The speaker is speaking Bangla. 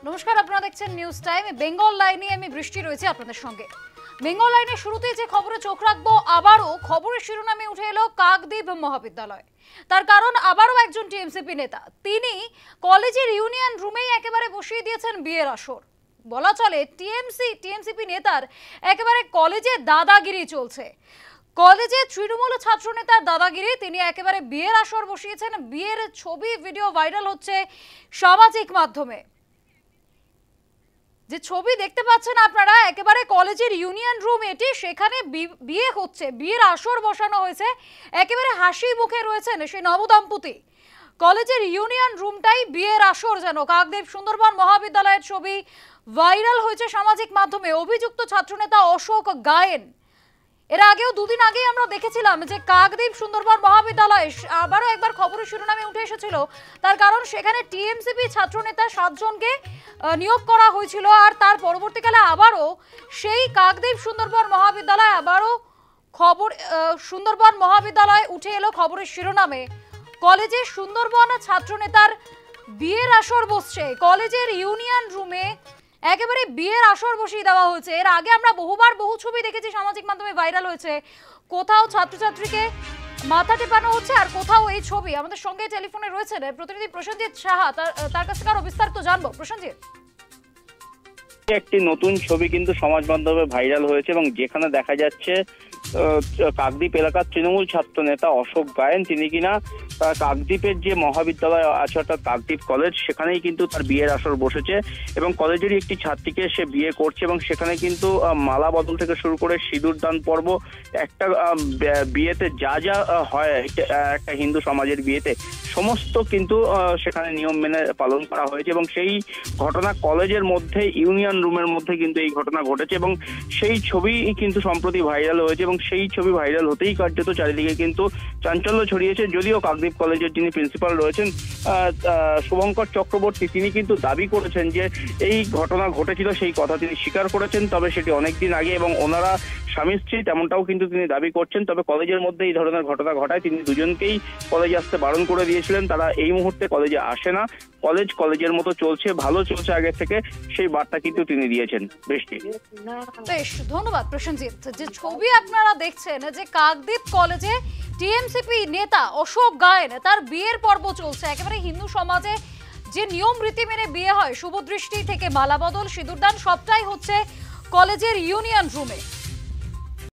নমস্কার, আপনারা দেখছেন নিউজ টাইম। বেঙ্গল লাইনে আমি বৃষ্টি রয়েছে আপনাদের সঙ্গে। বেঙ্গল লাইনে শুরুতে যে খবরে চোখ রাখবো, আবারও খবরের শিরোনামে উঠে এলো কাকদ্বীপ মহাবিদ্যালয়। তার কারণ আবারও একজন টিএমসিপি নেতা, তিনি কলেজের ইউনিয়ন রুমেই একেবারে বসিয়ে দিয়েছেন বিয়ের আসর। বলা চলে টিএমসিপি নেতার একেবারে কলেজে দাদাগিরি চলছে। কলেজে তৃণমূল ছাত্র নেতার দাদাগিরি, তিনি একেবারে বিয়ের আসর বসিয়েছেন। বিয়ের ছবি ভিডিও ভাইরাল হচ্ছে সামাজিক মাধ্যমে। যে ছবি দেখতে পাচ্ছেন আপনারা, একেবারে কলেজের ইউনিয়ন রুম এটি, সেখানে বিয়ে হচ্ছে, বিয়ের আসর বসানো হয়েছে। একেবারে হাসি মুখে রয়েছেন সেই নবদম্পতি। কলেজের ইউনিয়ন রুমটাই বিয়ের আসর যেন। কাকদ্বীপ সুন্দরবন মহাবিদ্যালয়ের ছবি ভাইরাল হয়েছে সামাজিক মাধ্যমে। অভিযুক্ত ছাত্রনেতা অশোক গায়েন, এর আগেও দুদিন আগেই আমরা দেখেছিলাম যে কাকদ্বীপ সুন্দরবন মহাবিদ্যালয়ে আবারও একবার খবরের শিরোনামে উঠে এসেছিল। তার কারণ সেখানে টিএমসিপি ছাত্রনেতা 7 জনকে নিয়োগ করা হয়েছিল, আর তার পরবর্তীকালে আবারও সেই কাকদ্বীপ সুন্দরবন মহাবিদ্যালয় আবারও সুন্দরবন মহাবিদ্যালয়ে উঠে এলো খবরের শিরোনামে। কলেজে সুন্দরবন ছাত্রনেতার বিয়ের আসর বসছে। কলেজের ইউনিয়ন রুমে একেবারে বিয়ের আসর বসিয়ে দেওয়া হয়েছে। এর আগে আমরা বহুবার বহু ছবি দেখেছি সামাজিক মাধ্যমে ভাইরাল হয়েছে। কোথাও ছাত্রছাত্রীকে মাথা টেপানো হচ্ছে, আর কোথাও এই ছবি। আমাদের সঙ্গে টেলিফোনে রয়েছেন প্রতিনিধি প্রসেনজিৎ সাহা, তার কাছ থেকে আরো বিস্তারিত জানবো। প্রসেনজিৎ, একটি নতুন ছবি কিন্তু সমাজ মাধ্যমে ভাইরাল হয়েছে এবং যেখানে দেখা যাচ্ছে কাকদ্বীপ এলাকার তৃণমূল ছাত্র নেতা অশোক গায়েন, তিনি কিনা কাকদ্বীপের যে মহাবিদ্যালয় আছে অর্থাৎ কাকদ্বীপ কলেজ, সেখানেই কিন্তু তার বিয়ের আসর বসেছে এবং কলেজেরই একটি ছাত্রীকে সে বিয়ে করছে এবং সেখানে কিন্তু মালা বদল থেকে শুরু করে সিঁদুর দান পর্ব, একটা বিয়েতে যা যা হয় একটা হিন্দু সমাজের বিয়েতে, সমস্ত কিন্তু সেখানে নিয়ম মেনে পালন করা হয়েছে এবং সেই ঘটনা কলেজের মধ্যে ইউনিয়ন রুমের মধ্যে কিন্তু এই ঘটনা ঘটেছে এবং সেই ছবি কিন্তু সম্প্রতি ভাইরাল হয়েছে এবং সেই ছবি ভাইরাল হতেই কার্যত চারিদিকে কিন্তু চাঞ্চল্য ছড়িয়েছে। যদিও কাকদ্বীপ কলেজের যিনি প্রিন্সিপাল রয়েছেন শুভঙ্কর চক্রবর্তী, তিনি কিন্তু দাবি করেছেন যে এই ঘটনা ঘটেছিল, সেই কথা তিনি স্বীকার করেছেন, তবে সেটি অনেকদিন আগে এবং ওনারা স্বামী স্ত্রী তেমনটাও কিন্তু তিনি দাবি করছেন। তবে কলেজের মধ্যে এই ধরনের ঘটনা ঘটায় তিনি দুজনকেই কলেজে আসতে বারণ করে দিয়েছিলেন। তারা এই মুহূর্তে কলেজে আসে না, কলেজের মতো চলছে, ভালো চলছে আগে থেকে, সেই বার্তা কিন্তু তিনি দিয়েছেন। বেশ ধন্যবাদ প্রসেনজিৎ। যে ছবি আপনারা দেখছেন, যে কাকদ্বীপ কলেজে টিএমসিপি নেতা অশোক গায়েন, তার বিয়ের পর্ব চলছে। একেবারে হিন্দু সমাজে যে নিয়ম রীতি মেনে বিয়ে হয়, শুভদৃষ্টি থেকে মালা বদল, সিঁদুরদান, সবটাই হচ্ছে কলেজের ইউনিয়ন রুমে।